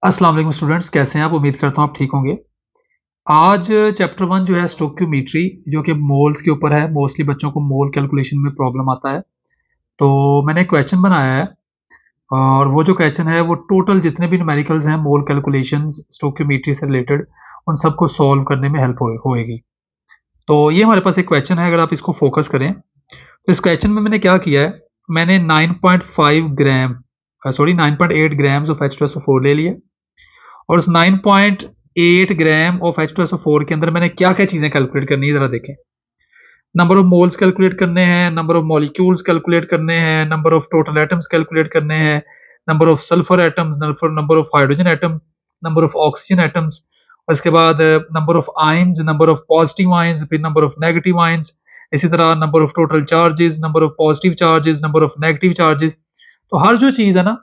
अस्सलाम वालेकुम स्टूडेंट्स, कैसे हैं आप? उम्मीद करता हूँ आप ठीक होंगे। आज चैप्टर 1 जो है स्टोइकियोमेट्री, जो कि मोल्स के ऊपर है। मोस्टली बच्चों को मोल कैलकुलेशन में प्रॉब्लम आता है। तो मैंने एक क्वेश्चन बनाया है और वो जो क्वेश्चन है वो टोटल जितने भी न्यूमेरिकल्स हैं मोल कैलकुलेशंस स्टोइकियोमेट्री से रिलेटेड, उन सबको सॉल्व करने में हेल्प होएगी। तो ये हमारे पास एक क्वेश्चन है, अगर आप इसको फोकस करें तो इस क्वेश्चन में मैंने क्या किया है, मैंने 9.5 ग्राम 9.8 ग्राम्स ऑफ H2SO4 ले लिया और उस 9.8 ग्राम ऑफ H2SO4 के अंदर मैंने क्या क्या चीजें कैलकुलेट करनी है, जरा देखें। नंबर ऑफ मोल्स कैलकुलेट करने हैं, नंबर ऑफ मॉलिक्यूल्स कैलकुलेट करने हैं, number of total atoms calculate करने हैं, number of sulphur atoms, number of hydrogen atom, number of oxygen atoms, और इसके बाद number of ions, number of positive ions, फिर नंबर ऑफ नेगेटिव आयंस, इसी तरह number of total charges, number of positive charges, number of negative charges. तो हर जो चीज है ना,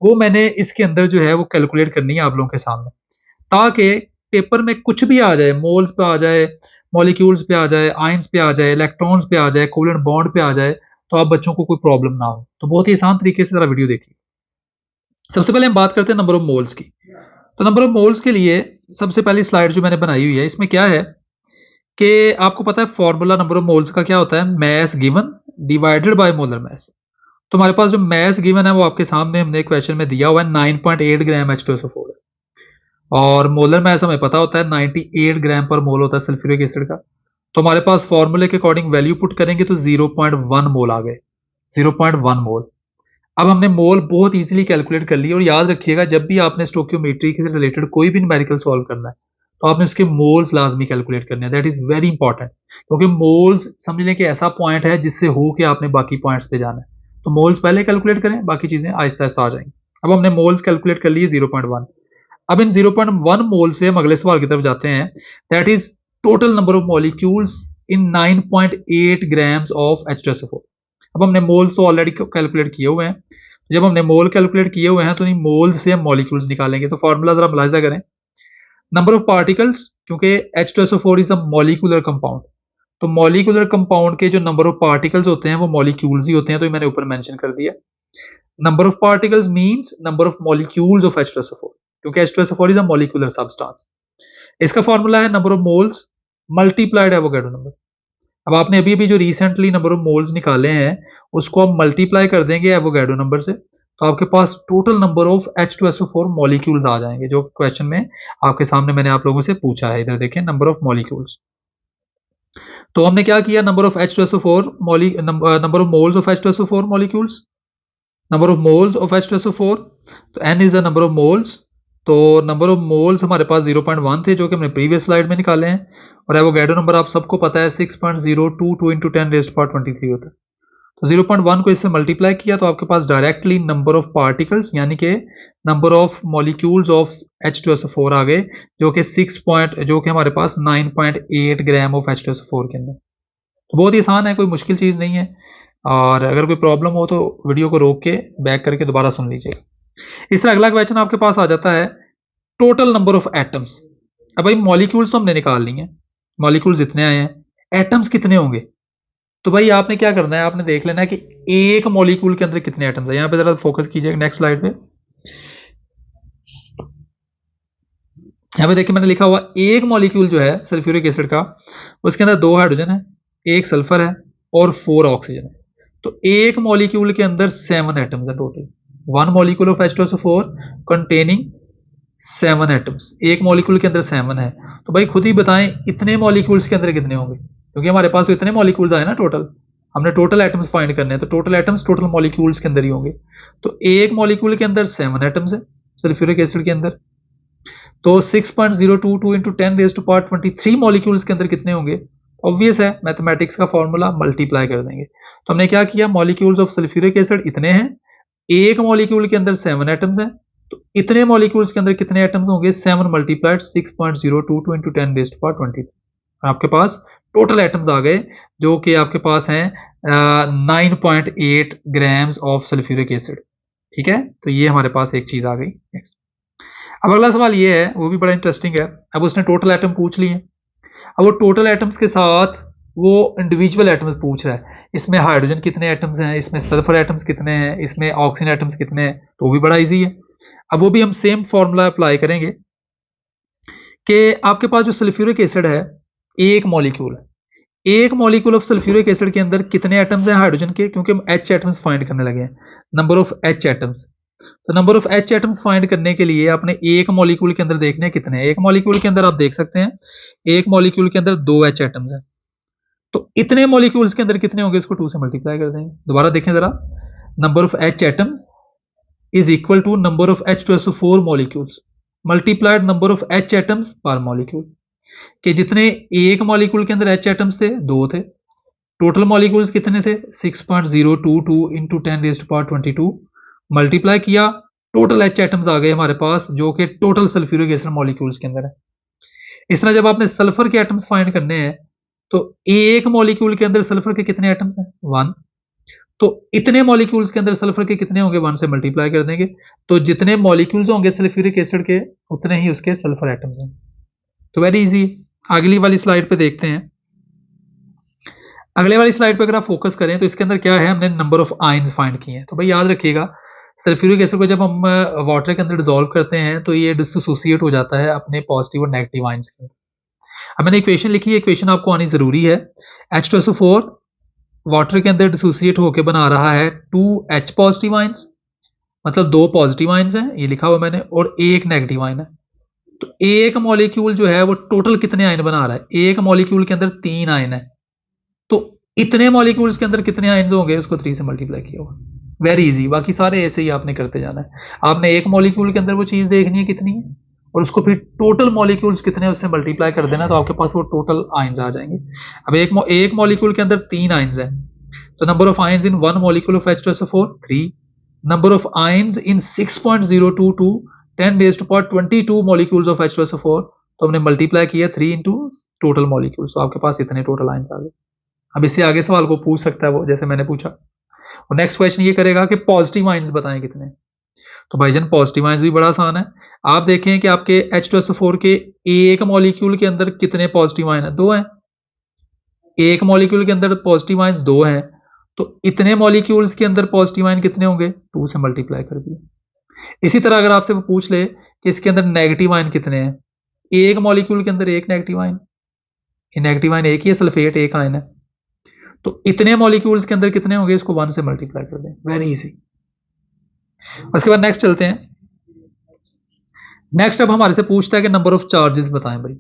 वो मैंने इसके अंदर जो है वो कैलकुलेट करनी है आप लोगों के सामने, ताकि पेपर में कुछ भी आ जाए, मोल्स पे आ जाए, मॉलिक्यूल्स पे आ जाए, आयंस पे आ जाए, इलेक्ट्रॉन्स पे आ जाए, कोवेलेंट बॉन्ड पे आ जाए, तो आप बच्चों को कोई प्रॉब्लम ना हो। तो बहुत ही आसान तरीके से जरा वीडियो देखिए। सबसे पहले हम बात करते हैं नंबर ऑफ मोल्स की। तो नंबर ऑफ मोल्स के लिए सबसे पहली स्लाइड जो मैंने बनाई हुई है, इसमें क्या है कि आपको पता है फॉर्मूला नंबर ऑफ मोल्स का क्या होता है, mass given divided by molar mass. तो हमारे पास जो मैस गिवन है वो आपके सामने हमने क्वेश्चन में दिया हुआ है, 9.8 ग्राम H2SO4 और मोलर मैस हमें पता होता है 98 ग्राम पर मोल होता है सल्फ्यूरिक एसिड का। तो हमारे पास फॉर्मूले के अकॉर्डिंग वैल्यू पुट करेंगे तो 0.1 मोल आ गए, 0.1 मोल। अब हमने मोल बहुत इजीली कैलकुलेट कर लिया। और याद रखिएगा, जब भी आपने स्टोइकियोमेट्री से रिलेटेड कोई भी न्यूमेरिकल सॉल्व करना है तो आपने उसके मोल्स लाजमी कैलकुलेट करने हैं। दैट इज वेरी इंपॉर्टेंट, क्योंकि मोल्स समझ लें कि ऐसा पॉइंट है जिससे हो के आपने बाकी पॉइंट्स पे जाना है। तो मोल्स पहले कैलकुलेट करें, बाकी चीजें आहिस्ता आहिस्ता आ जाएंगी। अब हमने मोल्स कैलकुलेट कर लिए 0.1। अब इन 0.1 मोल से हम अगले सवाल की तरफ जाते हैं, that is total number of molecules in 9.8 grams of H2SO4। अब हमने मोल्स तो ऑलरेडी कैलकुलेट किए हुए हैं। जब हमने मोल कैलकुलेट किए हुए हैं तो इन मोल्स से हम मॉलिक्यूल्स निकालेंगे। तो फॉर्मूला जरा मुलाहिजा करें। नंबर ऑफ पार्टिकल्स, क्योंकि H2SO4 is a molecular compound, तो मॉलिक्यूलर कंपाउंड के जो नंबर ऑफ पार्टिकल्स होते हैं वो मॉलिक्यूल्स ही होते हैं, तो ये मैंने ऊपर मेंशन कर दिया। Number of particles means number of molecules of H2SO4, क्योंकि H2SO4 is a molecular substance. इसका फॉर्मूला है number of moles multiplied Avogadro number. अब आपने अभी अभी जो रिसेंटली नंबर ऑफ मोल्स निकाले हैं उसको आप मल्टीप्लाई कर देंगे एवोगैड्रो नंबर से, तो आपके पास total number of H2SO4 molecules आ जाएंगे, जो क्वेश्चन में आपके सामने मैंने आप लोगों से पूछा है। इधर देखें, नंबर ऑफ मॉलिक्यूल्स। तो हमने क्या किया, number of H2SO4 number of moles of H2SO4 molecules, number of moles of H2SO4, तो n is the number of moles. तो नंबर ऑफ मोल्स हमारे पास 0.1 थे, जो कि हमने प्रीवियस स्लाइड में निकाले हैं। और एवोगैड्रो नंबर आप सबको पता है 6.022 इंटू 10⁻23 होता है। तो 0.1 को इससे मल्टीप्लाई किया तो आपके पास डायरेक्टली नंबर ऑफ पार्टिकल्स यानी कि number of molecules of H2SO4 आ गए, जो कि जो कि हमारे पास 9.8 ग्राम ऑफ H2SO4 के अंदर। तो बहुत ही आसान है, कोई मुश्किल चीज़ नहीं है। और अगर कोई प्रॉब्लम हो तो वीडियो को रोक के बैक करके दोबारा सुन लीजिए। इस तरह अगला क्वेश्चन आपके पास आ जाता है, टोटल नंबर ऑफ एटम्स। अब भाई मॉलिक्यूल्स तो हमने निकाल ली हैं, मॉलिक्यूल्स इतने आए हैं, एटम्स कितने होंगे? तो भाई आपने क्या करना है, आपने देख लेना है कि एक मॉलिक्यूल के अंदर कितने एटम्स है। यहां पे जरा फोकस कीजिए नेक्स्ट स्लाइड पे। यहां पे देखिए मैंने लिखा हुआ एक मॉलिक्यूल जो है सल्फ्यूरिक एसिड का, उसके अंदर 2 हाइड्रोजन है, 1 सल्फर है और 4 ऑक्सीजन है। तो एक मॉलिक्यूल के अंदर 7 एटम्स है total. 1 molecule of H2SO4 containing 7 atoms. एक मॉलिक्यूल के अंदर 7 है। तो भाई खुद ही बताएं इतने मॉलिक्यूल्स के अंदर कितने होंगे, क्योंकि हमारे पास तो इतने मॉलिक्यूल्स आए ना टोटल। हमने टोटल एटम्स फाइंड करने हैं, तो टोटल एटम्स टोटल मॉलिक्यूल्स के अंदर ही होंगे। तो एक मॉलिक्यूल के अंदर 7 एटम्स है सल्फ्यूरिक एसिड के अंदर। तो 6.022 इंटू 10⁻23 मॉलिक्यूल्स के अंदर कितने होंगे? ऑब्वियस है, मैथमेटिक्स का फॉर्मूला, मल्टीप्लाई कर देंगे। तो हमने क्या किया, मॉलिक्यूल्स ऑफ सल्फ्यूरिक एसिड इतने हैं, एक मॉलिक्यूल के अंदर 7 एटम्स हैं, तो इतने मॉलिक्यूल्स के अंदर कितने एटम्स होंगे? 7 मल्टीप्लाइड 6.022 इंटू 10⁻23। आपके पास टोटल एटम्स आ गए, जो कि आपके पास हैं 9.8 ग्राम्स ऑफ सल्फ्यूरिक एसिड। ठीक है, तो ये हमारे पास एक चीज आ गई। नेक्स्ट, अब अगला सवाल ये है, वो भी बड़ा इंटरेस्टिंग है। अब उसने टोटल एटम पूछ लिए, अब वो टोटल एटम्स के साथ वो इंडिविजुअल एटम्स पूछ रहा है, इसमें हाइड्रोजन कितने एटम्स हैं, इसमें सल्फर एटम्स कितने हैं, इसमें ऑक्सीजन एटम्स कितने हैं। तो वो भी बड़ा इजी है। अब वो भी हम सेम फॉर्मूला अप्लाई करेंगे कि आपके पास जो सल्फ्यूरिक एसिड है, एक मॉलिक्यूल है, एक मॉलिक्यूल ऑफ सल्फ्यूरिक एसिड के अंदर कितने एटम्स हैं हाइड्रोजन के, क्योंकि हम एच एटम्स फाइंड करने लगे हैं, नंबर ऑफ एच एटम्स। तो number of H atoms find करने के लिए आपने एक मॉलिक्यूल के अंदर देखने हैं कितने हैं। एक मॉलिक्यूल के अंदर आप देख सकते हैं, एक मॉलिक्यूल के अंदर 2 एच एटम्स हैं। तो इतने मॉलिक्यूल्स के अंदर कितने होंगे, इसको 2 से मल्टीप्लाई कर देंगे। दोबारा देखें जरा, number of H atoms is equal to number of H2SO4 molecules multiplied number of H atoms पर मॉलिक्यूल। कि जितने एक मॉलिक्यूल के अंदर एच एटम्स थे 2 थे, टोटल मॉलिक्यूल्स कितने थे 6.022 इंटू 10⁻22 मल्टीप्लाई किया, टोटल एच एटम्स आ गए हमारे पास, जो कि टोटल सल्फ्यूरिक एसिड मॉलिक्यूल्स के अंदर है। इस तरह जब आपने सल्फर के एटम्स फाइंड करने हैं तो एक मॉलिक्यूल के अंदर सल्फर के कितने एटम्स हैं 1, तो इतने मॉलिक्यूल्स के अंदर सल्फर के कितने होंगे 1 से मल्टीप्लाई कर देंगे, तो जितने मॉलिक्यूल्स होंगे सल्फ्यूरिक एसिड के उतने ही उसके सल्फर एटम्स हैं। तो वेरी इजी। अगली वाली स्लाइड पे देखते हैं। अगले वाली स्लाइड पे अगर आप फोकस करें तो इसके अंदर क्या है, हमने नंबर ऑफ आयंस फाइंड किए हैं। तो भाई याद रखिएगा, सल्फ्यूरिक एसिड को जब हम वाटर के अंदर डिसॉल्व करते हैं तो ये डिसोसिएट हो जाता है अपने पॉजिटिव और नेगेटिव आयंस के। अब मैंने इक्वेशन लिखी है, इक्वेशन आपको आनी जरूरी है। H2SO4 वाटर के अंदर डिसोसिएट होकर बना रहा है 2H पॉजिटिव आयंस, मतलब 2 पॉजिटिव आयंस हैं, ये लिखा हुआ मैंने, और एक नेगेटिव आयन है। तो एक मॉलिक्यूल जो है वो टोटल कितने आयन बना रहा है, एक मॉलिक्यूल के अंदर 3 आयन है, तो इतने मॉलिक्यूल्स के अंदर कितने आयन होंगे, उसको 3 से मल्टीप्लाई किया होगा। Very easy. बाकी सारे ऐसे ही आपने करते जाना है। आपने एक मॉलिक्यूल के अंदर वो चीज देखनी है कितनी है, और उसको फिर टोटल मॉलिक्यूल्स कितने हैं उससे मल्टीप्लाई कर देना, तो आपके पास वो टोटल आयंस आ जाएंगे। अब एक मॉलिक्यूल के अंदर 3 आयंस हैं, तो number of ions in 1 molecule of H2SO4 3, number of ions in 6.022 10⁻22 molecules of H2SO4, तो हमने मल्टीप्लाई किया 3 इंटू टोटल मॉलिक्यूल्स, तो आपके पास इतने टोटल आयंस आ गए। अब इससे आगे सवाल को पूछ सकता है वो, जैसे मैंने पूछा। और नेक्स्ट क्वेश्चन ये करेगा कि पॉजिटिव आयंस बताएं कितने। तो भाईजान पॉजिटिव आयंस भी बड़ा आसान है। आप देखें कि आपके H2SO4 के एक मॉलिक्यूल के अंदर कितने पॉजिटिव आयन है, 2 हैं। एक मॉलिक्यूल के अंदर पॉजिटिव आयंस 2 हैं, तो इतने मॉलिक्यूल्स के अंदर पॉजिटिव आयन कितने होंगे, 2 से मल्टीप्लाई कर दिए। इसी तरह अगर आपसे वो पूछ ले कि इसके अंदर नेगेटिव आयन कितने हैं, एक मॉलिक्यूल के अंदर एक नेगेटिव आयन, नेगेटिव आयन एक ही है, सल्फेट एक आयन है, तो इतने मॉलिक्यूल्स के अंदर कितने होंगे, इसको 1 से मल्टीप्लाई कर दें। Very easy. उसके बाद नेक्स्ट चलते हैं। नेक्स्ट अब हमारे से पूछता है कि नंबर ऑफ चार्जेस बताएं भाई।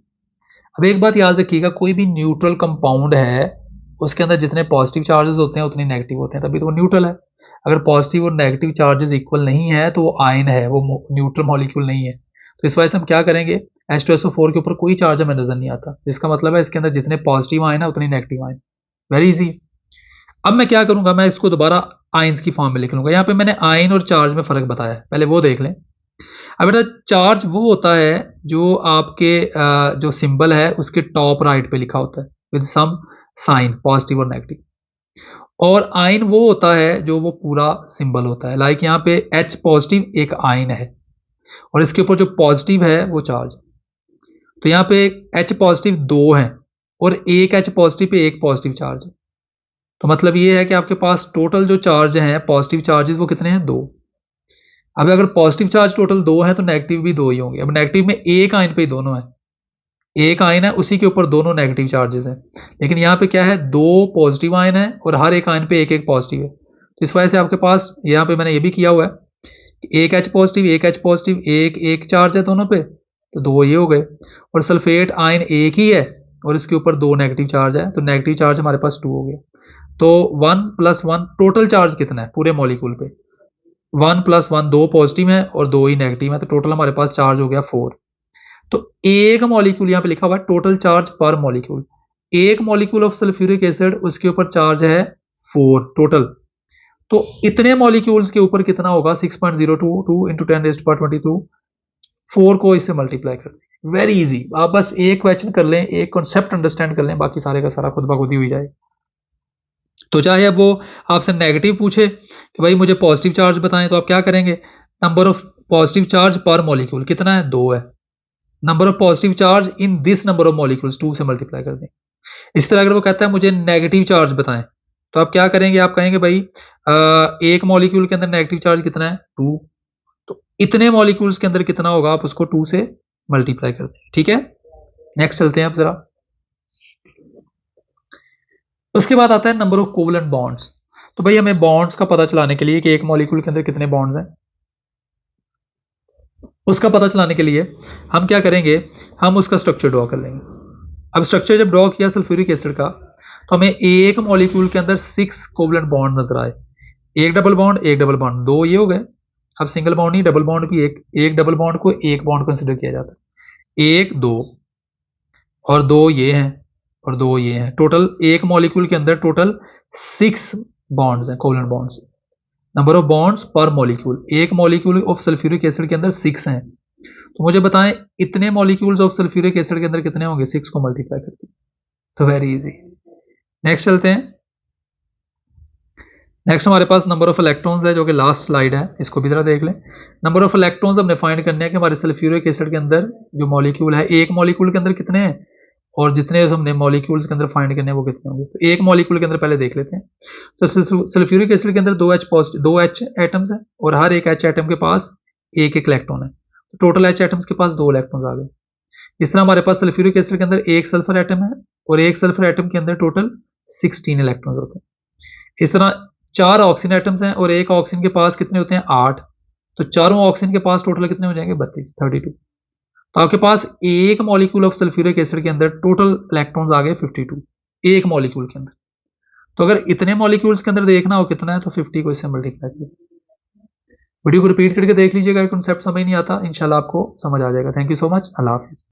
अब एक बात याद रखिएगा, कोई भी न्यूट्रल कंपाउंड है उसके अंदर जितने पॉजिटिव चार्जेस होते हैं उतने नेगेटिव होते हैं, तभी तो वो न्यूट्रल है। अगर पॉजिटिव और नेगेटिव चार्जेस इक्वल नहीं है तो वो आयन है, वो न्यूट्रल मॉलिक्यूल नहीं है। तो इस वजह से हम क्या करेंगे, H2SO4 के ऊपर कोई चार्ज हमें नजर नहीं आता, इसका मतलब है इसके अंदर जितने पॉजिटिव आयन है उतने नेगेटिव आयन। Very easy. अब मैं क्या करूंगा, मैं इसको दोबारा आयंस की फॉर्म में लिख लूंगा। यहाँ पे मैंने आयन और चार्ज में फर्क बताया है, पहले वो देख लें। अब बेटा चार्ज वो होता है जो आपके जो सिंबल है उसके टॉप राइट पे लिखा होता है विद सम साइन पॉजिटिव और नेगेटिव, और आयन वो होता है जो वो पूरा सिंबल होता है। लाइक यहाँ पे H पॉजिटिव एक आयन है और इसके ऊपर जो पॉजिटिव है वो चार्ज। तो यहाँ पे H पॉजिटिव 2 है और एक H पॉजिटिव पे एक पॉजिटिव चार्ज है। तो मतलब ये है कि आपके पास टोटल जो चार्ज हैं पॉजिटिव चार्जेस वो कितने हैं, 2। अब अगर पॉजिटिव चार्ज टोटल 2 है तो नेगेटिव भी 2 ही होंगे। अब नेगेटिव में एक आयन पे ही दोनों है, एक आयन है उसी के ऊपर दोनों नेगेटिव चार्जेस हैं, लेकिन यहाँ पे क्या है 2 पॉजिटिव आयन है और हर एक आयन पे एक एक पॉजिटिव है। तो इस वजह से आपके पास यहाँ पे मैंने ये भी किया हुआ है, एक H पॉजिटिव एक H पॉजिटिव एक एक चार्ज है दोनों पे, तो 2 ये हो गए। और सल्फेट आयन एक ही है और इसके ऊपर 2 नेगेटिव चार्ज है, तो नेगेटिव चार्ज हमारे पास 2 हो गया। तो 1 + 1 टोटल चार्ज कितना है पूरे मॉलिक्यूल पे, 1 + 1 2 पॉजिटिव है और 2 ही नेगेटिव है, तो टोटल हमारे पास चार्ज हो गया 4। तो एक मॉलिक्यूल यहाँ पे लिखा हुआ है टोटल चार्ज पर मॉलिक्यूल, एक मॉलिक्यूल ऑफ सल्फ्यूरिक एसिड उसके ऊपर चार्ज है 4 टोटल। तो इतने मॉलिक्यूल्स के ऊपर कितना होगा, 6.022 इंटू 10⁻22, 4 को इससे मल्टीप्लाई कर दें। Very easy. आप बस एक क्वेश्चन कर लें, एक कॉन्सेप्ट अंडरस्टैंड कर लें, बाकी सारे का सारा खुद ब खुद ही हुई जाए। तो चाहे अब वो आपसे नेगेटिव पूछे कि भाई मुझे पॉजिटिव चार्ज बताएं, तो आप क्या करेंगे, नंबर ऑफ पॉजिटिव चार्ज पर मॉलिक्यूल कितना है, 2 है। Number of positive charge in this number of molecules 2 से मल्टीप्लाई कर दें। इस तरह अगर वो कहता है मुझे नेगेटिव चार्ज बताएं, तो आप क्या करेंगे, आप कहेंगे भाई एक मॉलिक्यूल के अंदर नेगेटिव चार्ज कितना है, 2। तो इतने मॉलिक्यूल्स के अंदर कितना होगा, आप उसको 2 से मल्टीप्लाई कर दें। ठीक है, नेक्स्ट चलते हैं अब जरा। उसके बाद आता है नंबर ऑफ कोवलेंट बॉन्ड्स। तो भाई हमें बॉन्ड्स का पता चलाने के लिए कि एक मॉलिक्यूल के अंदर कितने बॉन्ड्स हैं, उसका पता चलाने के लिए हम क्या करेंगे, हम उसका स्ट्रक्चर ड्रॉ कर लेंगे। अब स्ट्रक्चर जब ड्रॉ किया सल्फ्यूरिक एसिड का, तो हमें एक मॉलिक्यूल के अंदर 6 कोवलेंट बॉन्ड नजर आए। एक डबल बॉन्ड, एक डबल बॉन्ड, 2 ये हो गए। अब सिंगल बॉन्ड नहीं, डबल बॉन्ड भी एक डबल बॉन्ड को एक बॉन्ड कंसिडर किया जाता है। एक, दो और 2 ये हैं और 2 ये हैं। टोटल एक मॉलिक्यूल के अंदर टोटल 6 बॉन्ड्स हैं, covalent bonds. Number of bonds पर मॉलिक्यूल, एक मॉलिक्यूल ऑफ सल्फ्यूरिक एसिड के अंदर 6 हैं। तो मुझे बताएं इतने मॉलिक्यूल्स ऑफ सल्फ्यूरिक एसिड के अंदर कितने होंगे, 6 को मल्टीप्लाई करके। तो वेरी इजी। नेक्स्ट चलते हैं। नेक्स्ट हमारे पास नंबर ऑफ इलेक्ट्रॉन्स है, जो कि लास्ट स्लाइड है, इसको भी जरा देख लें। नंबर ऑफ इलेक्ट्रॉन्स हमने फाइंड करने हैं कि हमारे सल्फ्यूरिक एसिड के अंदर जो मॉलिक्यूल है, एक मॉलिक्यूल के अंदर कितने हैं, और जितने हमने मॉलिक्यूल्स के अंदर फाइंड करने हैं वो कितने होंगे। तो एक मॉलिक्यूल के अंदर पहले देख लेते हैं। तो सल्फ्यूरिक एसिड के अंदर 2H पॉजिटिव, 2H एटम्स है, और हर एक H एटम के पास एक एक इलेक्ट्रॉन है। तो टोटल H एटम्स के पास 2 इलेक्ट्रॉन्स आ गए। इस तरह हमारे पास सल्फ्यूरिक एसिड के अंदर एक सल्फर एटम है, और एक सल्फर एटम के अंदर टोटल 16 इलेक्ट्रॉन्स होते हैं। इस तरह 4 ऑक्सीजन एटम्स हैं, और एक ऑक्सीजन के पास कितने होते हैं, 8। तो चारों ऑक्सीजन के पास टोटल कितने हो जाएंगे, 32। तो आपके पास एक मॉलिक्यूल ऑफ सल्फ्यूरिक एसिड के अंदर टोटल इलेक्ट्रॉन्स आ गए 52, एक मॉलिक्यूल के अंदर। तो अगर इतने मॉलिक्यूल्स के अंदर देखना हो कितना है, तो 50 को इससे मल्टीप्लाई करें। वीडियो को रिपीट करके देख लीजिएगा, कॉन्सेप्ट समझ नहीं आता, इंशाल्लाह आपको समझ आ जाएगा। Thank you so much, Allah Hafiz.